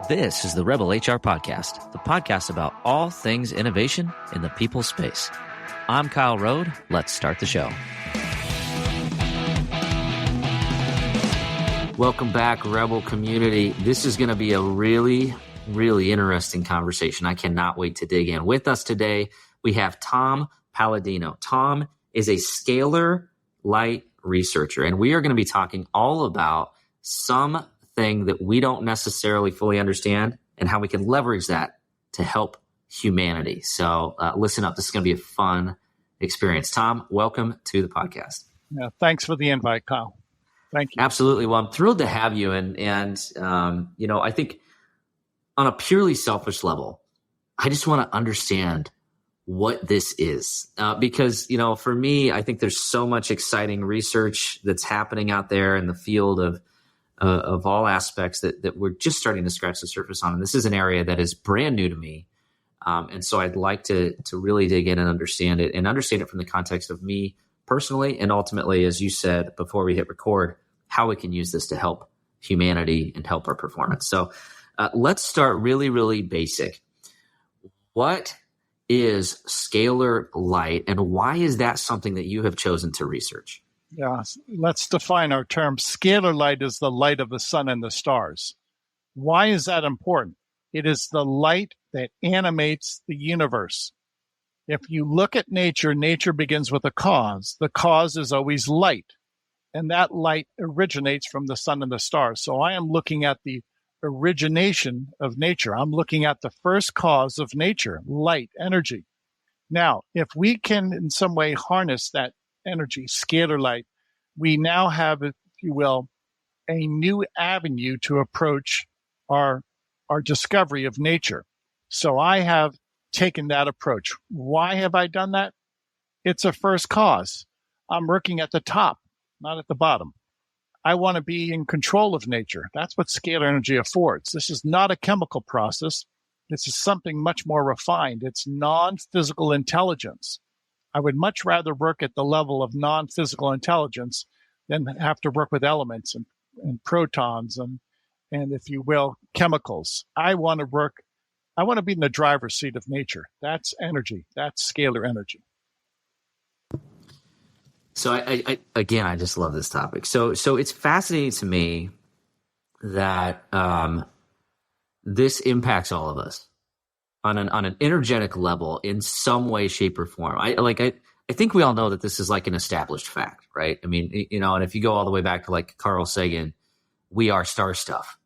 This is the Rebel HR Podcast, the podcast about all things innovation in the people space. I'm Kyle Rode. Let's start the show. Welcome back, Rebel community. This is going to be a really interesting conversation. I cannot wait to dig in. With us today, we have Tom Palladino. Tom is a scalar light researcher, and we are going to be talking all about something that we don't necessarily fully understand and how we can leverage that to help humanity. So listen up. This is going to be a fun experience. Tom, welcome to the podcast. Yeah, thanks for the invite, Kyle. Thank you. Absolutely. Well, I'm thrilled to have you. And I think on a purely selfish level, I just want to understand what this is. Because, for me, I think there's so much exciting research that's happening out there in the field of all aspects that we're just starting to scratch the surface on. And this is an area that is brand new to me. And so I'd like to really dig in and understand it from the context of me personally. And ultimately, as you said before we hit record, how we can use this to help humanity and help our performance. So let's start really basic. What is scalar light, and why is that something that you have chosen to research? Yeah, let's define our term. Scalar light is the light of the sun and the stars. Why is that important? It is the light that animates the universe. If you look at nature, nature begins with a cause. The cause is always light, and that light originates from the sun and the stars. So I am looking at the origination of nature. I'm looking at the first cause of nature, light, energy. Now, if we can in some way harness that energy, scalar light, we now have, if you will, a new avenue to approach our discovery of nature. So I have taken that approach. Why have I done that? It's a first cause. I'm working at the top, not at the bottom. I want to be in control of nature. That's what scalar energy affords. This is not a chemical process. This is something much more refined. It's non-physical intelligence. I would much rather work at the level of non-physical intelligence than have to work with elements and protons and if you will, chemicals. I want to be in the driver's seat of nature. That's energy. That's scalar energy. So I just love this topic. So it's fascinating to me that this impacts all of us on an energetic level in some way, shape, or form. I think we all know that this is like an established fact, right? I mean, and if you go all the way back to like Carl Sagan, we are star stuff,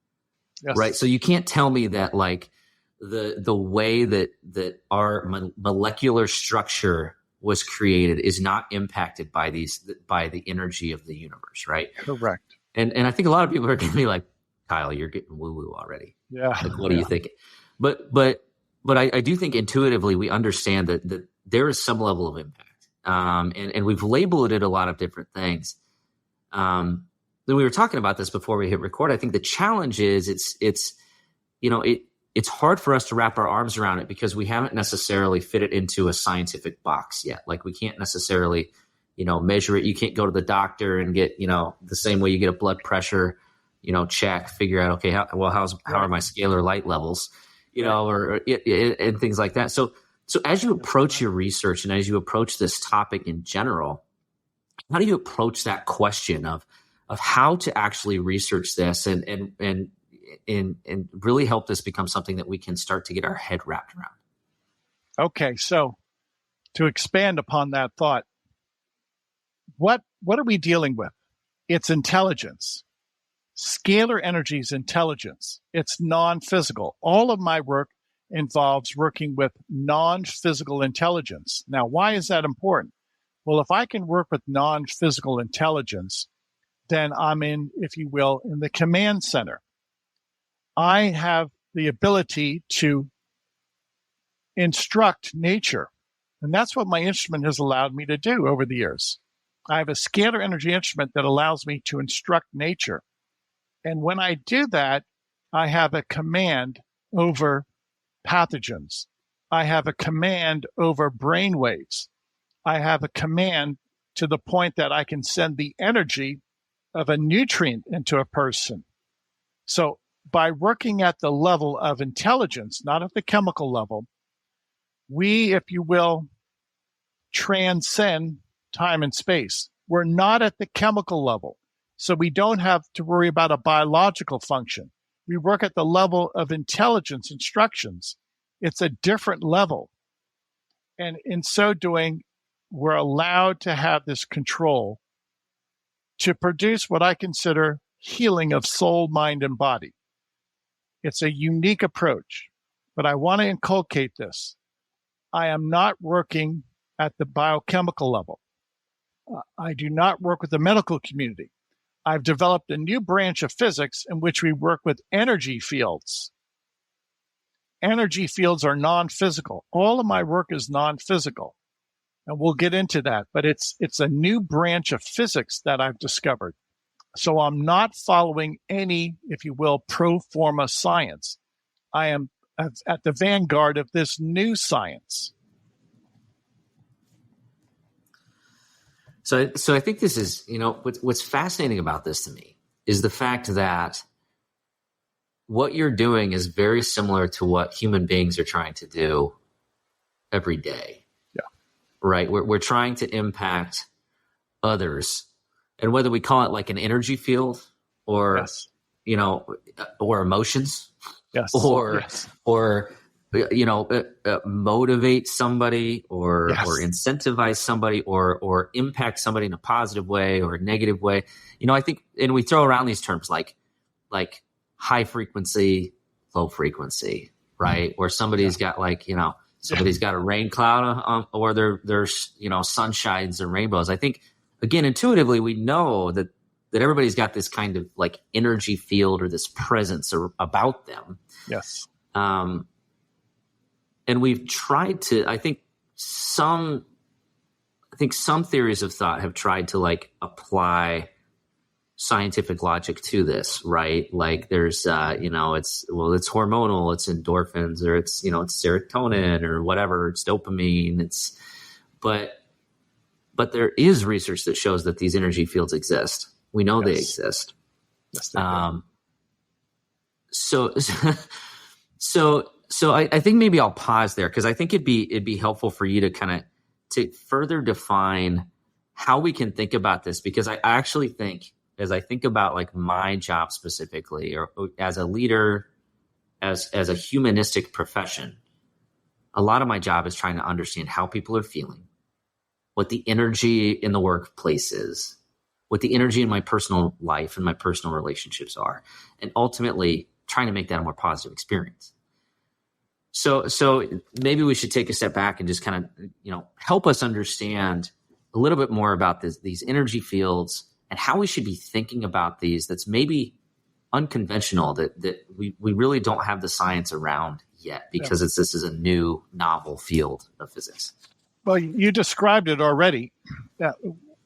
yes. Right? So you can't tell me that like the way that our molecular structure was created is not impacted by the energy of the universe, right? Correct. And I think a lot of people are going to be like, Kyle, you're getting woo-woo already. Yeah. Like, what are you thinking? But I do think intuitively we understand that there is some level of impact. And we've labeled it a lot of different things. Then we were talking about this before we hit record. I think the challenge is it's hard for us to wrap our arms around it because we haven't necessarily fit it into a scientific box yet. Like we can't necessarily, measure it. You can't go to the doctor and get, the same way you get a blood pressure, check, figure out, okay, how are my scalar light levels, and things like that. So as you approach your research and as you approach this topic in general, how do you approach that question of how to actually research this and really help this become something that we can start to get our head wrapped around? Okay, so to expand upon that thought, what are we dealing with? It's intelligence. Scalar energy is intelligence. It's non-physical. All of my work involves working with non-physical intelligence. Now, why is that important? Well, if I can work with non-physical intelligence, then I'm in, if you will, in the command center. I have the ability to instruct nature. And that's what my instrument has allowed me to do over the years. I have a scalar energy instrument that allows me to instruct nature. And when I do that, I have a command over pathogens. I have a command over brain waves. I have a command to the point that I can send the energy of a nutrient into a person. So by working at the level of intelligence, not at the chemical level, we, if you will, transcend time and space. We're not at the chemical level. So we don't have to worry about a biological function. We work at the level of intelligence instructions. It's a different level. And in so doing, we're allowed to have this control to produce what I consider healing of soul, mind, and body. It's a unique approach, but I want to inculcate this. I am not working at the biochemical level. I do not work with the medical community. I've developed a new branch of physics in which we work with energy fields. Energy fields are non-physical. All of my work is non-physical, and we'll get into that, but it's a new branch of physics that I've discovered. So I'm not following any, if you will, pro forma science. I am at the vanguard of this new science. So I think this is, what's fascinating about this to me is the fact that what you're doing is very similar to what human beings are trying to do every day. Yeah. Right. We're trying to impact others, and whether we call it like an energy field or, yes. Or emotions, yes. or, yes. or, motivate somebody or yes. or incentivize somebody or impact somebody in a positive way or a negative way. I think, and we throw around these terms like high frequency, low frequency, right? Or somebody's got somebody's got a rain cloud or there's sunshines and rainbows. I think, again, intuitively, we know that everybody's got this kind of like energy field or this presence about them. Yes. And we've tried to, I think some theories of thought have tried to like apply scientific logic to this, right? Like there's, it's hormonal, it's endorphins, or it's serotonin or whatever, it's dopamine. But there is research that shows that these energy fields exist. We know they exist. Yes, they do. So I think maybe I'll pause there because I think it'd be helpful for you to kind of to further define how we can think about this, because I actually think, as I think about like my job specifically, or as a leader, as a humanistic profession, a lot of my job is trying to understand how people are feeling, what the energy in the workplace is, what the energy in my personal life and my personal relationships are, and ultimately trying to make that a more positive experience. So maybe we should take a step back and just kind of, help us understand a little bit more about these energy fields and how we should be thinking about these. That's maybe unconventional, that we really don't have the science around yet, because this is a new novel field of physics. Well, you described it already.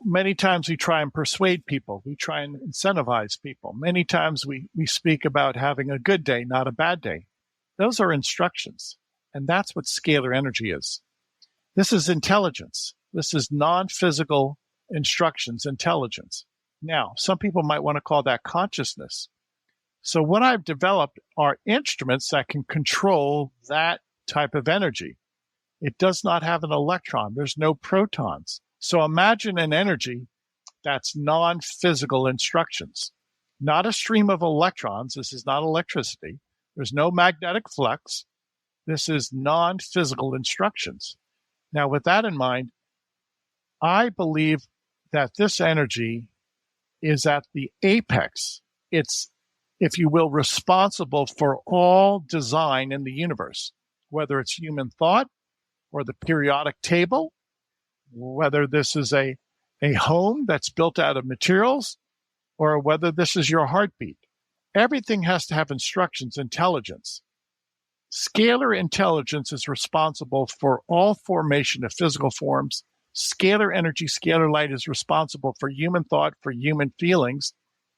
Many times we try and persuade people. We try and incentivize people. Many times we speak about having a good day, not a bad day. Those are instructions, and that's what scalar energy is. This is intelligence. This is non-physical instructions, intelligence. Now, some people might want to call that consciousness. So what I've developed are instruments that can control that type of energy. It does not have an electron. There's no protons. So imagine an energy that's non-physical instructions, not a stream of electrons. This is not electricity. There's no magnetic flux. This is non-physical instructions. Now, with that in mind, I believe that this energy is at the apex. It's, if you will, responsible for all design in the universe, whether it's human thought or the periodic table, whether this is a home that's built out of materials, or whether this is your heartbeat. Everything has to have instructions, intelligence. Scalar intelligence is responsible for all formation of physical forms. Scalar energy, scalar light is responsible for human thought, for human feelings.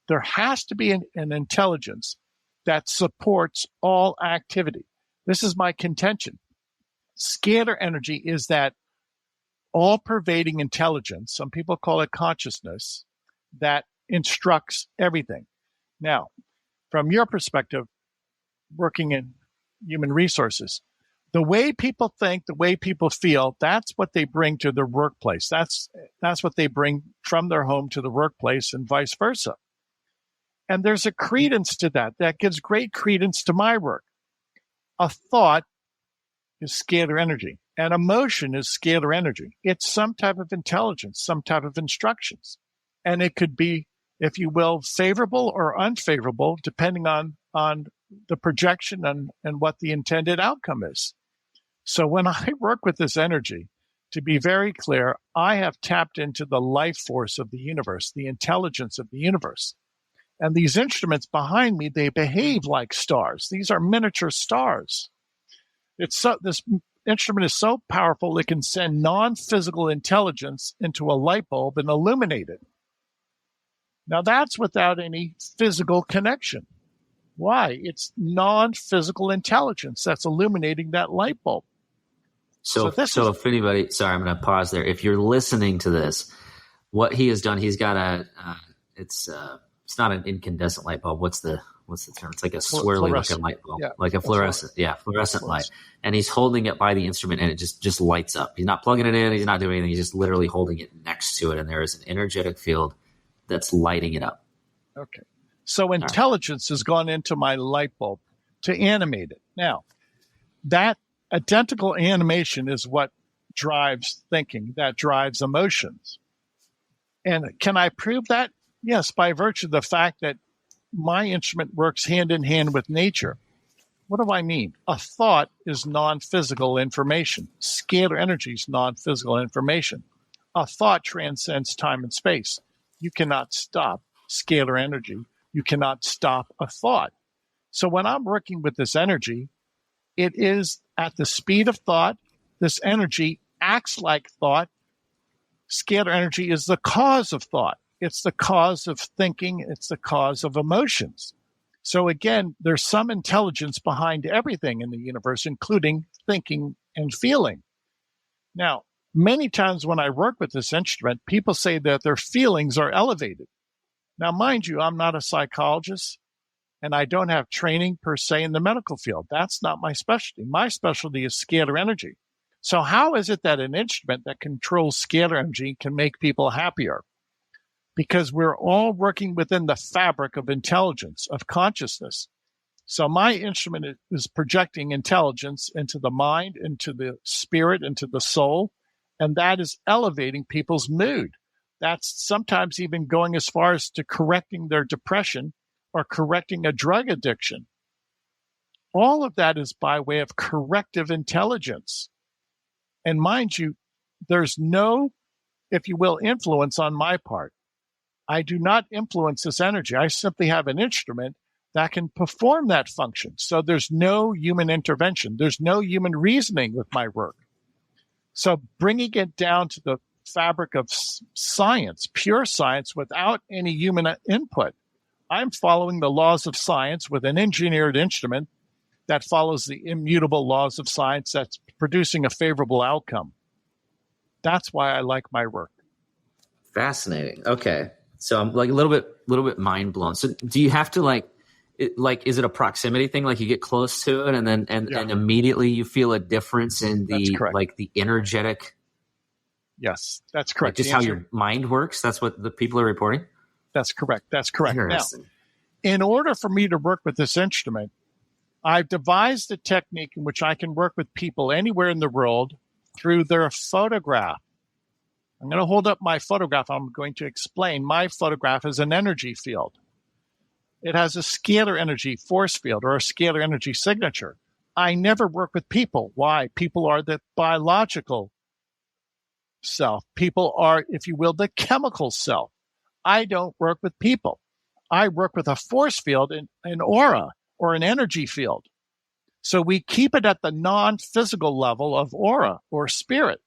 There has to be an intelligence that supports all activity. This is my contention. Scalar energy is that all-pervading intelligence, some people call it consciousness, that instructs everything. Now, from your perspective, working in human resources, the way people think, the way people feel, that's what they bring to their workplace. That's what they bring from their home to the workplace and vice versa. And there's a credence to that. That gives great credence to my work. A thought is scalar energy. And emotion is scalar energy. It's some type of intelligence, some type of instructions. And it could be, if you will, favorable or unfavorable, depending on the projection and what the intended outcome is. So when I work with this energy, to be very clear, I have tapped into the life force of the universe, the intelligence of the universe. And these instruments behind me, they behave like stars. These are miniature stars. This instrument is so powerful, it can send non-physical intelligence into a light bulb and illuminate it. Now, that's without any physical connection. Why? It's non-physical intelligence that's illuminating that light bulb. So if anybody, sorry, I'm going to pause there. If you're listening to this, what he has done, he's got it's not an incandescent light bulb. What's the term? It's like a swirly looking light bulb, like a fluorescent light. And he's holding it by the instrument, and it just lights up. He's not plugging it in. He's not doing anything. He's just literally holding it next to it, and there is an energetic field that's lighting it up. Okay. So intelligence has gone into my light bulb to animate it. Now, that identical animation is what drives thinking, that drives emotions. And can I prove that? Yes, by virtue of the fact that my instrument works hand in hand with nature. What do I mean? A thought is non-physical information. Scalar energy is non-physical information. A thought transcends time and space. You cannot stop scalar energy. You cannot stop a thought. So when I'm working with this energy, it is at the speed of thought. This energy acts like thought. Scalar energy is the cause of thought. It's the cause of thinking. It's the cause of emotions. So again, there's some intelligence behind everything in the universe, including thinking and feeling. Now, many times when I work with this instrument, people say that their feelings are elevated. Now, mind you, I'm not a psychologist, and I don't have training per se in the medical field. That's not my specialty. My specialty is scalar energy. So how is it that an instrument that controls scalar energy can make people happier? Because we're all working within the fabric of intelligence, of consciousness. So my instrument is projecting intelligence into the mind, into the spirit, into the soul, and that is elevating people's mood. That's sometimes even going as far as to correcting their depression or correcting a drug addiction. All of that is by way of corrective intelligence. And mind you, there's no, if you will, influence on my part. I do not influence this energy. I simply have an instrument that can perform that function. So there's no human intervention. There's no human reasoning with my work. So bringing it down to the fabric of science, pure science, without any human input, I'm following the laws of science with an engineered instrument that follows the immutable laws of science that's producing a favorable outcome. That's why I like my work. Fascinating. Okay. So I'm like a little bit mind blown. So do you have to is it a proximity thing? Like you get close to it and then and immediately you feel a difference in the energetic. Yes, that's correct. Just how your mind works. That's what the people are reporting. That's correct. That's correct. Interesting. Now, in order for me to work with this instrument, I've devised a technique in which I can work with people anywhere in the world through their photograph. I'm going to hold up my photograph. I'm going to explain. My photograph is an energy field. It has a scalar energy force field or a scalar energy signature. I never work with people. Why? People are the biological self. People are, if you will, the chemical self. I don't work with people. I work with a force field, an aura, or an energy field. So we keep it at the non-physical level of aura or spirit.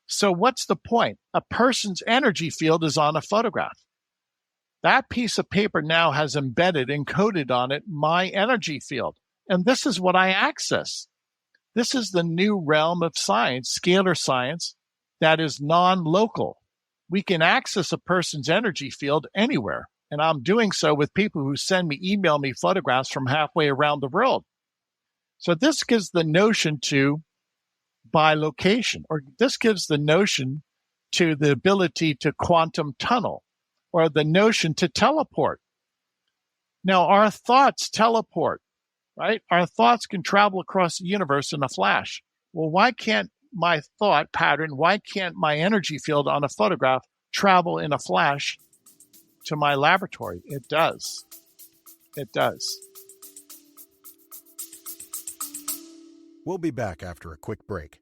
So what's the point? A person's energy field is on a photograph. That piece of paper now has embedded, encoded on it, my energy field. And this is what I access. This is the new realm of science, scalar science, that is non-local. We can access a person's energy field anywhere. And I'm doing so with people who email me photographs from halfway around the world. So this gives the notion to bilocation, or this gives the notion to the ability to quantum tunnel, or the notion to teleport. Now, our thoughts teleport, right? Our thoughts can travel across the universe in a flash. Well, why can't my thought pattern, why can't my energy field on a photograph travel in a flash to my laboratory? It does. It does. We'll be back after a quick break.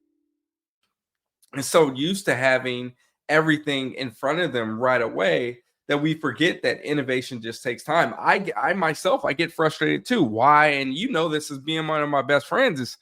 And so used to having everything in front of them right away that we forget that innovation just takes time. I myself, I get frustrated too. Why? And you know, this is being one of my best friends is,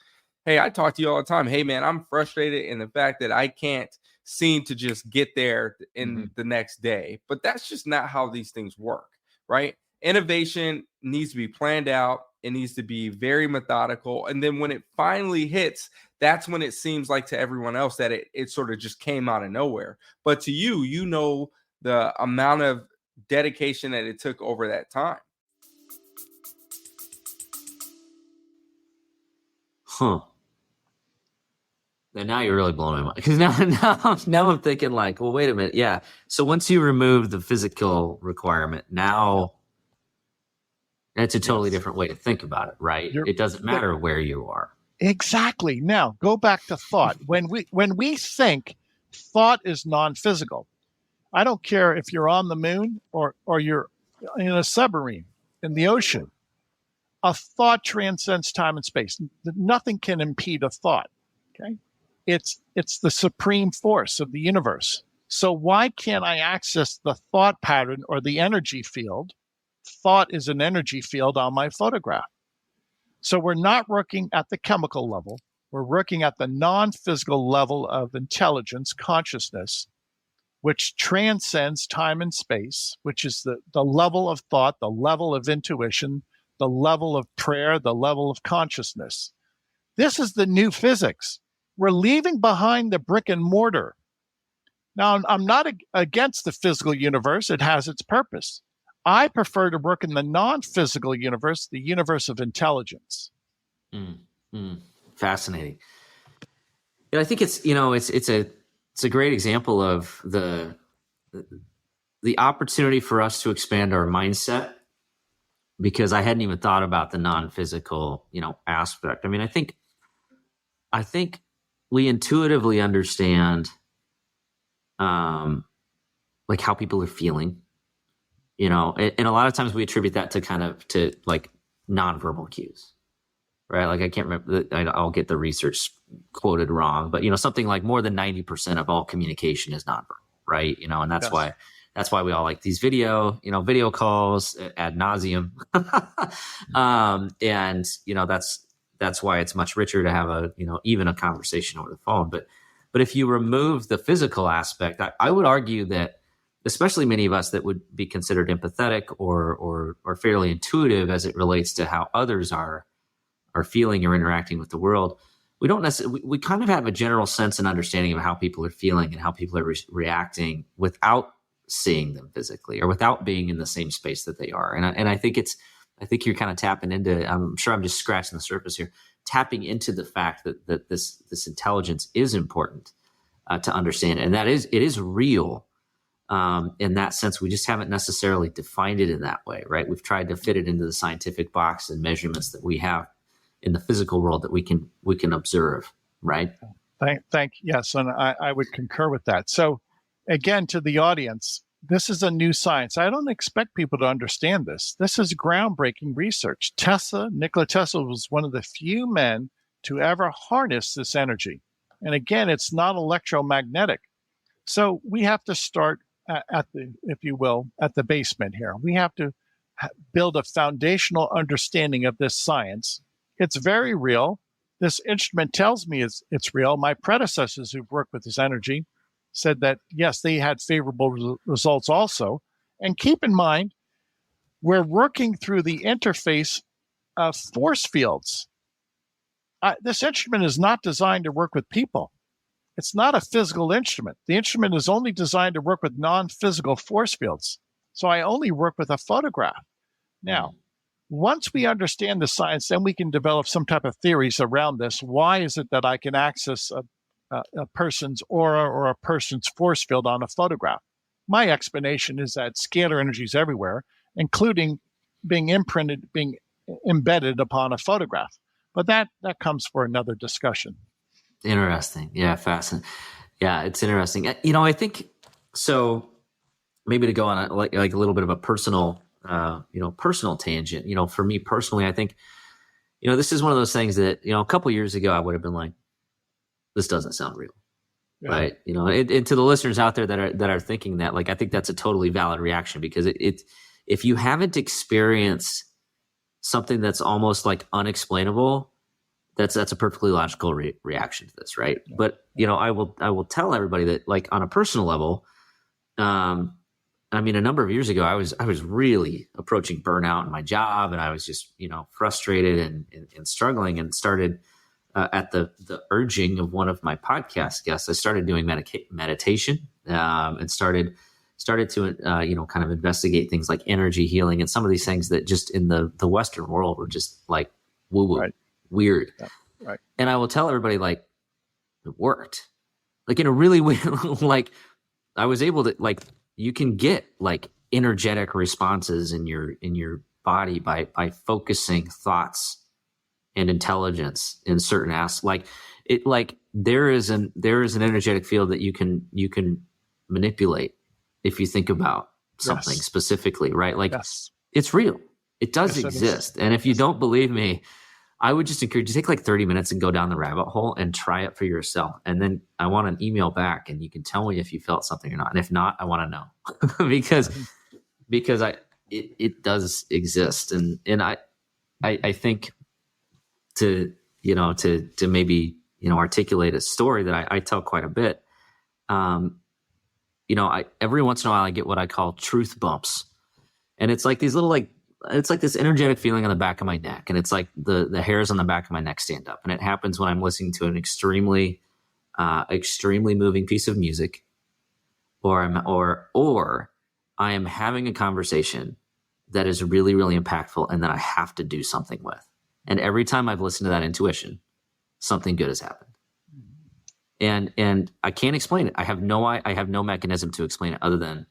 hey, I talk to you all the time. Hey, man, I'm frustrated in the fact that I can't seem to just get there in the next day. But that's just not how these things work, right? Innovation needs to be planned out. It needs to be very methodical. And then when it finally hits, that's when it seems like to everyone else that it sort of just came out of nowhere. But to you, you know the amount of dedication that it took over that time. Huh. And now you're really blowing my mind, because now I'm thinking like, well, wait a minute. Yeah. So once you remove the physical requirement, now that's a totally different way to think about it, right? It doesn't matter where you are. Exactly. Now go back to thought. When we think, thought is non-physical. I don't care if you're on the moon or you're in a submarine in the ocean. A thought transcends time and space. Nothing can impede a thought. Okay. It's the supreme force of the universe. So why can't I access the thought pattern or the energy field? Thought is an energy field on my photograph. So we're not working at the chemical level. We're working at the non-physical level of intelligence, consciousness, which transcends time and space, which is the level of thought, the level of intuition, the level of prayer, the level of consciousness. This is the new physics. We're leaving behind the brick and mortar. Now, I'm not against the physical universe. It has its purpose. I prefer to work in the non-physical universe, the universe of intelligence. Fascinating. And I think it's a great example of the opportunity for us to expand our mindset, because I hadn't even thought about the non-physical, aspect. I mean, I think we intuitively understand, like how people are feeling, and a lot of times we attribute that to like nonverbal cues, right? Like I can't remember, I'll get the research quoted wrong, but something like more than 90% of all communication is nonverbal, right? And that's why we all like these video calls ad nauseum. And that's why it's much richer to have even a conversation over the phone. But if you remove the physical aspect, I would argue that especially many of us that would be considered empathetic or fairly intuitive as it relates to how others are feeling or interacting with the world, we don't necessarily, we kind of have a general sense and understanding of how people are feeling and how people are reacting without seeing them physically or without being in the same space that they are. And I think you're kind of tapping into, I'm sure I'm just scratching the surface here, tapping into the fact that this intelligence is important to understand. And it is real. In that sense, we just haven't necessarily defined it in that way, right? We've tried to fit it into the scientific box and measurements that we have in the physical world that we can observe, right? Yes, and I would concur with that. So again, to the audience, this is a new science. I don't expect people to understand this. This is groundbreaking research. Nikola Tesla was one of the few men to ever harness this energy. And again, it's not electromagnetic. So we have to start at the basement here. We have to build a foundational understanding of this science. It's very real. This instrument tells me it's real. My predecessors who've worked with this energy said that, yes, they had favorable results also. And keep in mind, we're working through the interface of force fields. This instrument is not designed to work with people. It's not a physical instrument. The instrument is only designed to work with non-physical force fields. So I only work with a photograph. Now, once we understand the science, then we can develop some type of theories around this. Why is it that I can access a person's aura or a person's force field on a photograph? My explanation is that scalar energy is everywhere, including being embedded upon a photograph. But that comes for another discussion. Interesting. Yeah, fascinating. Yeah, it's interesting. I think so. Maybe to go on like a little bit of a personal tangent. For me personally, I think, this is one of those things that, a couple of years ago I would have been like, this doesn't sound real. Yeah. Right. And to the listeners out there that are thinking that, like, I think that's a totally valid reaction, because if you haven't experienced something that's almost like unexplainable, that's a perfectly logical reaction to this. Right. Yeah. But, I will tell everybody that, like, on a personal level, a number of years ago, I was really approaching burnout in my job, and I was just, frustrated and struggling, and started at the urging of one of my podcast guests, I started doing meditation, and started to, kind of investigate things like energy healing and some of these things that just in the Western world were just like woo-woo, right. Weird. Yeah. Right. And I will tell everybody, like, it worked. Like, in a really weird, like, I was able to, like, you can get like energetic responses in your body by focusing thoughts and intelligence in certain aspects. There is an energetic field that you can manipulate if you think about something specifically, right? Like, it's real. It does exist. And if you don't believe me, I would just encourage you to take like 30 minutes and go down the rabbit hole and try it for yourself. And then I want an email back, and you can tell me if you felt something or not. And if not, I want to know because it does exist. And I think to maybe, articulate a story that I tell quite a bit. Every once in a while I get what I call truth bumps, and it's like these little, it's like this energetic feeling on the back of my neck. And it's like the hairs on the back of my neck stand up. And it happens when I'm listening to an extremely moving piece of music, or I am having a conversation that is really, really impactful and that I have to do something with. And every time I've listened to that intuition, something good has happened. And I can't explain it. I have no mechanism to explain it other than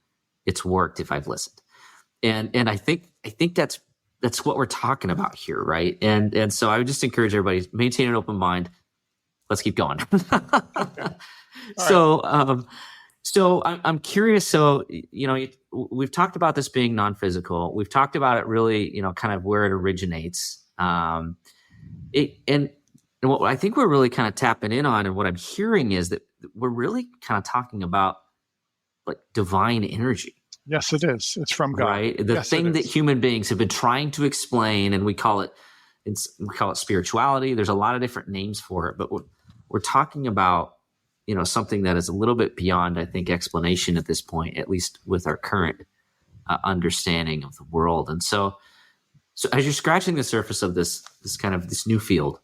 it's worked if I've listened. And I think that's what we're talking about here, right? And so I would just encourage everybody to maintain an open mind. Let's keep going. So I'm curious. So we've talked about this being non-physical. We've talked about it really, kind of where it originates. And what I think we're really kind of tapping in on, and what I'm hearing is that we're really kind of talking about like divine energy. Yes, it is. It's from God. Right? The thing that human beings have been trying to explain, and we call it spirituality. There's a lot of different names for it, but we're talking about, something that is a little bit beyond, I think, explanation at this point, at least with our current understanding of the world. And so as you're scratching the surface of this kind of this new field,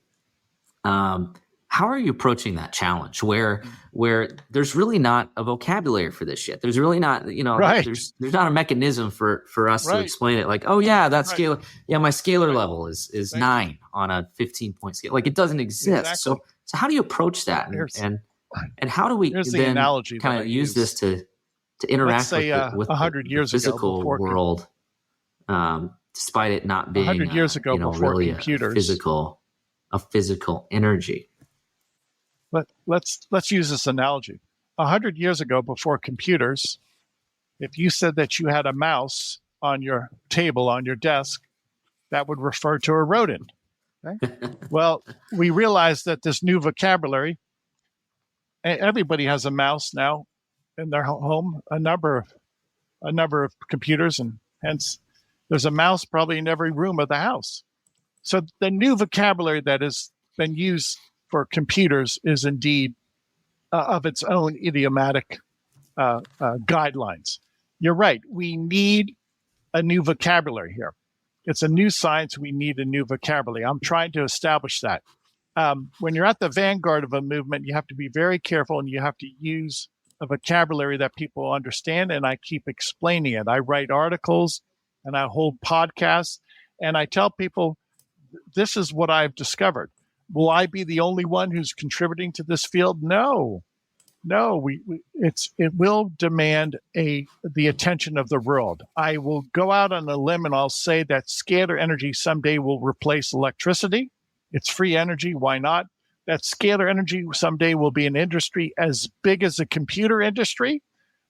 how are you approaching that challenge where there's really not a vocabulary for this yet? There's really not, right. there's not a mechanism for us to explain it. Like, oh yeah, that scalar. Yeah. My scalar level is 9 on a 15-point scale. Like, it doesn't exist. Exactly. So how do you approach that? And how do we then kind of use this to interact with 100 years the physical world, despite it not being 100 years ago before really computers, a physical energy. But let's use this analogy. 100 years ago, before computers, if you said that you had a mouse on your table, on your desk, that would refer to a rodent. Okay? Well, we realized that this new vocabulary, everybody has a mouse now in their home, a number of computers, and hence there's a mouse probably in every room of the house. So the new vocabulary that has been used for computers is indeed of its own idiomatic guidelines. You're right. We need a new vocabulary here. It's a new science. We need a new vocabulary. I'm trying to establish that. When you're at the vanguard of a movement, you have to be very careful, and you have to use a vocabulary that people understand, and I keep explaining it. I write articles and I hold podcasts, and I tell people, this is what I've discovered. Will I be the only one who's contributing to this field? No. It will demand the attention of the world. I will go out on a limb and I'll say that scalar energy someday will replace electricity. It's free energy. Why not? That scalar energy someday will be an industry as big as the computer industry.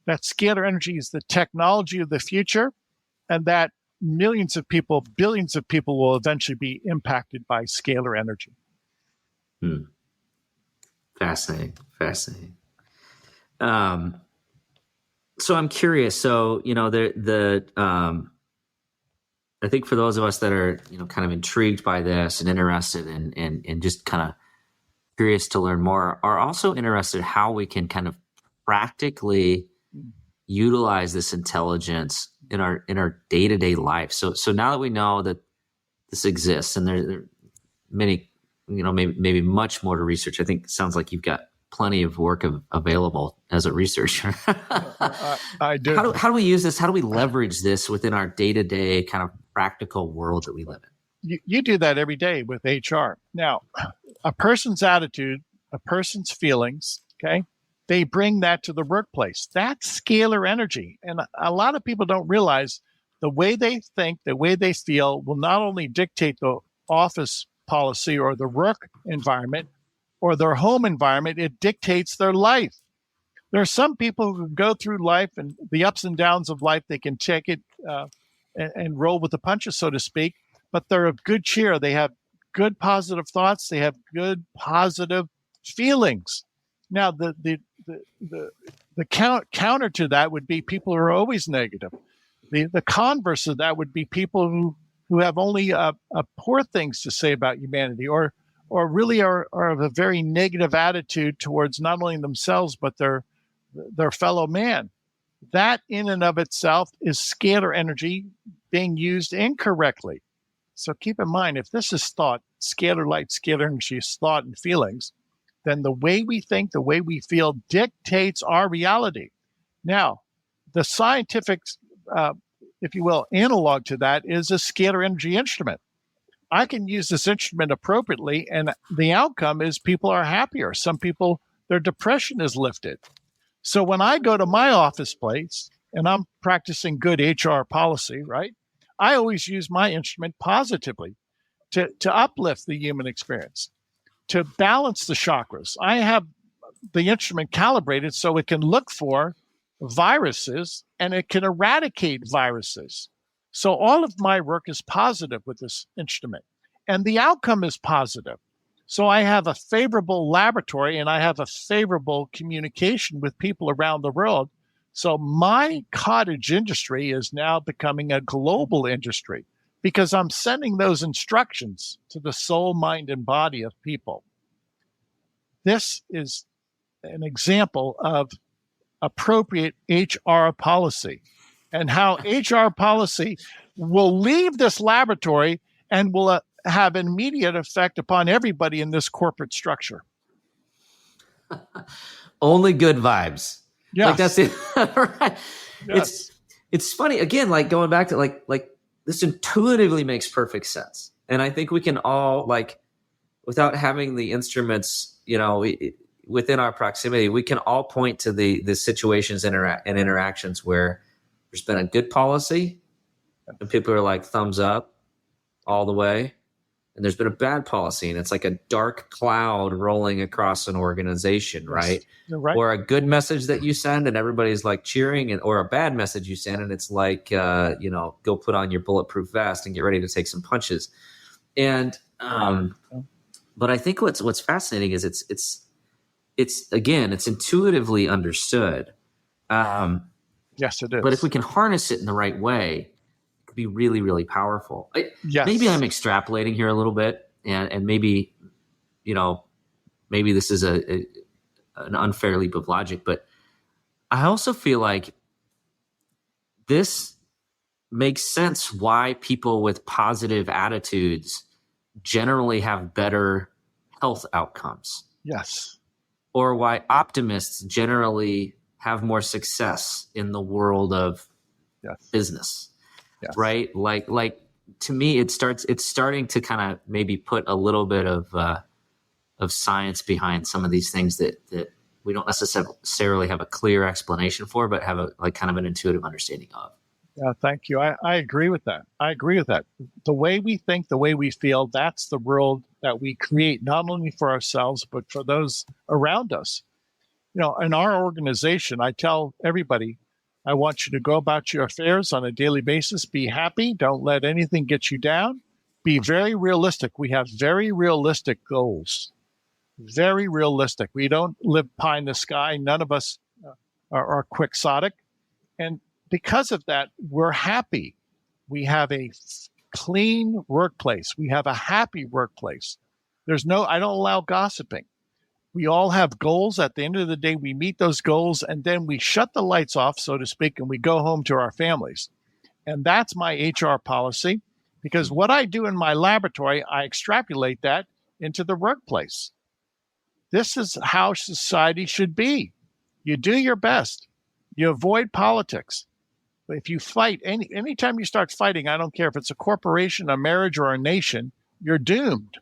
That scalar energy is the technology of the future, and that millions of people, billions of people will eventually be impacted by scalar energy. Fascinating. So I'm curious. So, I think for those of us that are, kind of intrigued by this and interested and just kind of curious to learn more, are also interested how we can kind of practically utilize this intelligence in our day-to-day life. So now that we know that this exists, and there are many, maybe much more to research. I think it sounds like you've got plenty of work available as a researcher. I do. How do we use this? How do we leverage this within our day-to-day kind of practical world that we live in? You do that every day with HR. Now, a person's attitude, a person's feelings, okay, they bring that to the workplace. That's scalar energy. And a lot of people don't realize the way they think, the way they feel will not only dictate the office policy or the work environment or their home environment, it dictates their life. There are some people who go through life and the ups and downs of life, they can take it and roll with the punches, so to speak, but they're of good cheer. They have good positive thoughts. They have good positive feelings. Now, the counter to that would be people who are always negative. The converse of that would be people who have only poor things to say about humanity, or really are of a very negative attitude towards not only themselves but their fellow man. That in and of itself is scalar energy being used incorrectly. So keep in mind, if this is thought, scalar light, scalar energy is thought and feelings, then the way we think, the way we feel dictates our reality. Now, the scientific, if you will, analog to that is a scalar energy instrument. I can use this instrument appropriately, and the outcome is people are happier. Some people, their depression is lifted. So when I go to my office place and I'm practicing good HR policy, right, I always use my instrument positively to uplift the human experience, to balance the chakras. I have the instrument calibrated so it can look for viruses and it can eradicate viruses. So all of my work is positive with this instrument, and the outcome is positive. So I have a favorable laboratory and I have a favorable communication with people around the world. So my cottage industry is now becoming a global industry because I'm sending those instructions to the soul, mind, and body of people. This is an example of appropriate HR policy and how HR policy will leave this laboratory and will have an immediate effect upon everybody in this corporate structure. Only good vibes. Yes. Like that's it. Right. Yes. It's funny again, like going back to like this intuitively makes perfect sense. And I think we can all, like, without having the instruments, within our proximity, we can all point to the situations and interactions where there's been a good policy and people are like thumbs up all the way. And there's been a bad policy and it's like a dark cloud rolling across an organization, right? Right. Or a good message that you send and everybody's like cheering, or a bad message you send and it's like, go put on your bulletproof vest and get ready to take some punches. And, but I think what's fascinating is it's again, it's intuitively understood. Yes, it is. But if we can harness it in the right way, be really, really powerful. Yes. Maybe I'm extrapolating here a little bit, and maybe, maybe this is an unfair leap of logic, but I also feel like this makes sense why people with positive attitudes generally have better health outcomes. Yes. Or why optimists generally have more success in the world of Yes. business, Yes. right? Like to me, it's starting to kind of maybe put a little bit of science behind some of these things that we don't necessarily have a clear explanation for, but have a like kind of an intuitive understanding of. Yeah, thank you. I agree with that. I agree with that. The way we think, the way we feel, that's the world that we create, not only for ourselves, but for those around us. You know, in our organization, I tell everybody, I want you to go about your affairs on a daily basis. Be happy. Don't let anything get you down. Be very realistic. We have very realistic goals. Very realistic. We don't live pie in the sky. None of us are quixotic. And because of that, we're happy. We have a clean workplace. We have a happy workplace. I don't allow gossiping. We all have goals. At the end of the day, we meet those goals and then we shut the lights off, so to speak, and we go home to our families. And that's my HR policy, because what I do in my laboratory, I extrapolate that into the workplace. This is how society should be. You do your best. You avoid politics. But if you fight, anytime you start fighting, I don't care if it's a corporation, a marriage, or a nation, you're doomed.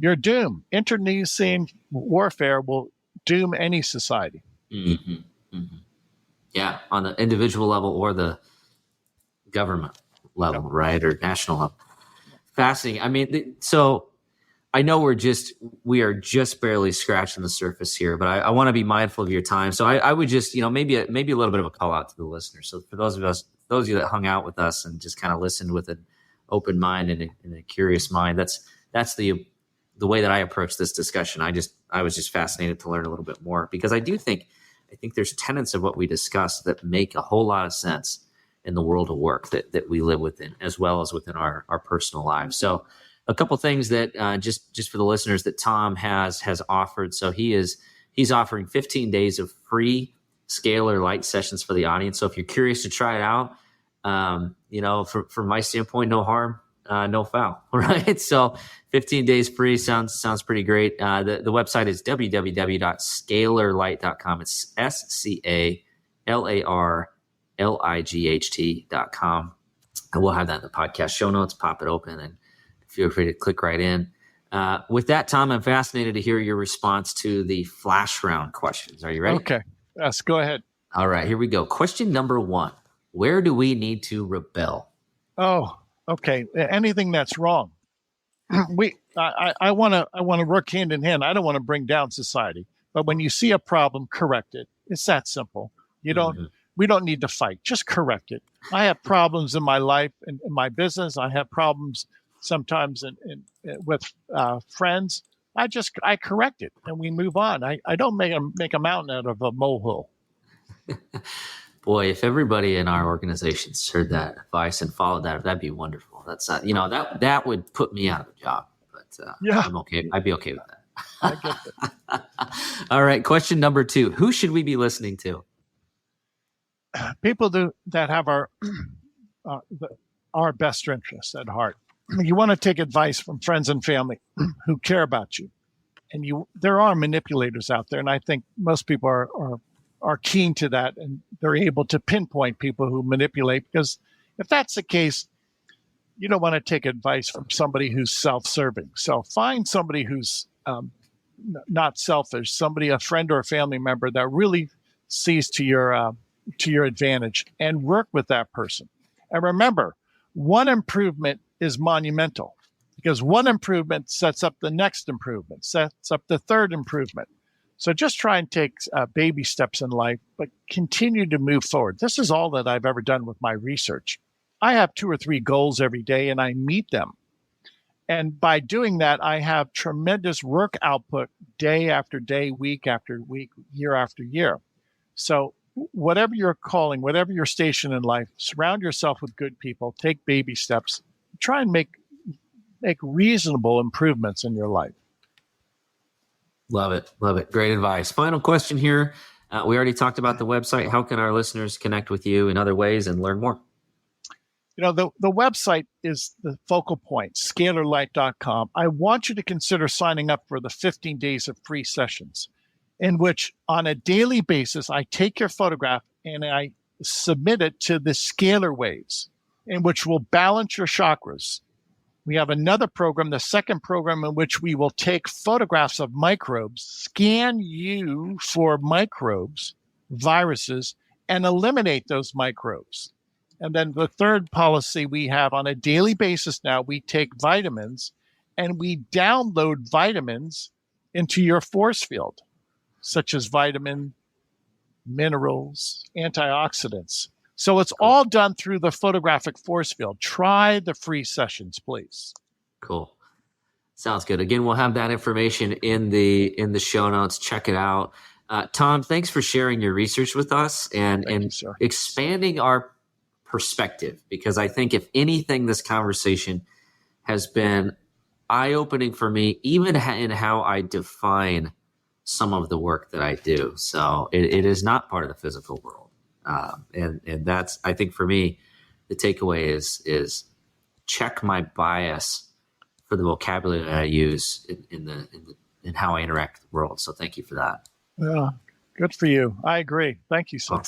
You're doomed. Internecine warfare will doom any society. Mm-hmm. Mm-hmm. Yeah, on the individual level or the government level, right, or national level. Fascinating. I mean, so I know we are just barely scratching the surface here, but I want to be mindful of your time. So I would just, maybe a little bit of a call out to the listeners. So for those of you that hung out with us and just kind of listened with an open mind and a curious mind, that's the way that I approach this discussion. I was just fascinated to learn a little bit more, because I think there's tenets of what we discussed that make a whole lot of sense in the world of work that we live within, as well as within our personal lives. So a couple things that just for the listeners that Tom has offered. So he's offering 15 days of free Scalar Light sessions for the audience. So if you're curious to try it out, from my standpoint, no harm, no foul, right? So 15 days free sounds pretty great. The website is www.scalarlight.com. It's SCALARLIGHT.com. And we'll have that in the podcast show notes. Pop it open and feel free to click right in. With that, Tom, I'm fascinated to hear your response to the flash round questions. Are you ready? Okay. Yes, go ahead. All right, here we go. Question number 1. Where do we need to rebel? Oh, okay. Anything that's wrong. I want to work hand in hand. I don't want to bring down society, but when you see a problem, correct it. It's that simple. We don't need to fight. Just correct it. I have problems in my life and in my business. I have problems sometimes with friends. I correct it and we move on. I don't make a mountain out of a molehill. Boy, if everybody in our organizations heard that advice and followed that, that'd be wonderful. That's that would put me out of a job, but yeah, I'm okay. I'd be okay with that. I get that. All right. Question number 2. Who should we be listening to? People that have our best interests at heart. You want to take advice from friends and family who care about you. And there are manipulators out there, and I think most people are keen to that, and they're able to pinpoint people who manipulate, because if that's the case, you don't want to take advice from somebody who's self-serving. So find somebody who's not selfish, a friend or a family member that really sees to your advantage, and work with that person. And remember, one improvement is monumental, because one improvement sets up the next improvement, sets up the third improvement. So just try and take baby steps in life, but continue to move forward. This is all that I've ever done with my research. I have 2 or 3 goals every day, and I meet them. And by doing that, I have tremendous work output day after day, week after week, year after year. So whatever your calling, whatever your station in life, surround yourself with good people, take baby steps, try and make reasonable improvements in your life. Love it. Love it. Great advice. Final question here. We already talked about the website. How can our listeners connect with you in other ways and learn more? The website is the focal point, scalarlight.com. I want you to consider signing up for the 15 days of free sessions. in which on a daily basis, I take your photograph and I submit it to the scalar waves, in which will balance your chakras. We have another program, the second program, in which we will take photographs of microbes, scan you for microbes, viruses, and eliminate those microbes. And then the third policy we have on a daily basis now, we take vitamins and we download vitamins into your force field, such as vitamin, minerals, antioxidants. So it's all done through the photographic force field. Try the free sessions, please. Cool. Sounds good. Again, we'll have that information in the show notes. Check it out. Tom, thanks for sharing your research with us and expanding our perspective, because I think if anything, this conversation has been eye-opening for me, even in how I define some of the work that I do. So it is not part of the physical world. And that's, I think for me, the takeaway is check my bias for the vocabulary that I use in how I interact with the world. So thank you for that. Yeah, good for you. I agree. Thank you, sir.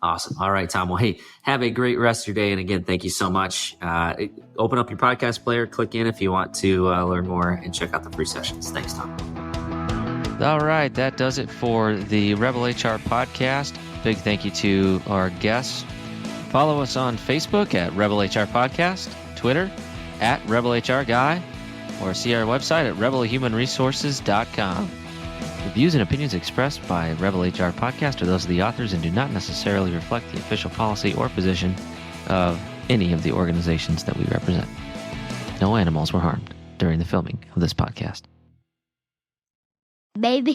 Awesome. All right, Tom. Well, hey, have a great rest of your day. And again, thank you so much. Open up your podcast player, click in if you want to learn more, and check out the free sessions. Thanks, Tom. All right, that does it for the Rebel HR podcast. Big thank you to our guests. Follow us on Facebook at Rebel HR Podcast, Twitter at Rebel HR Guy, or see our website at rebelhumanresources.com. The views and opinions expressed by Rebel HR Podcast are those of the authors and do not necessarily reflect the official policy or position of any of the organizations that we represent. No animals were harmed during the filming of this podcast. Baby.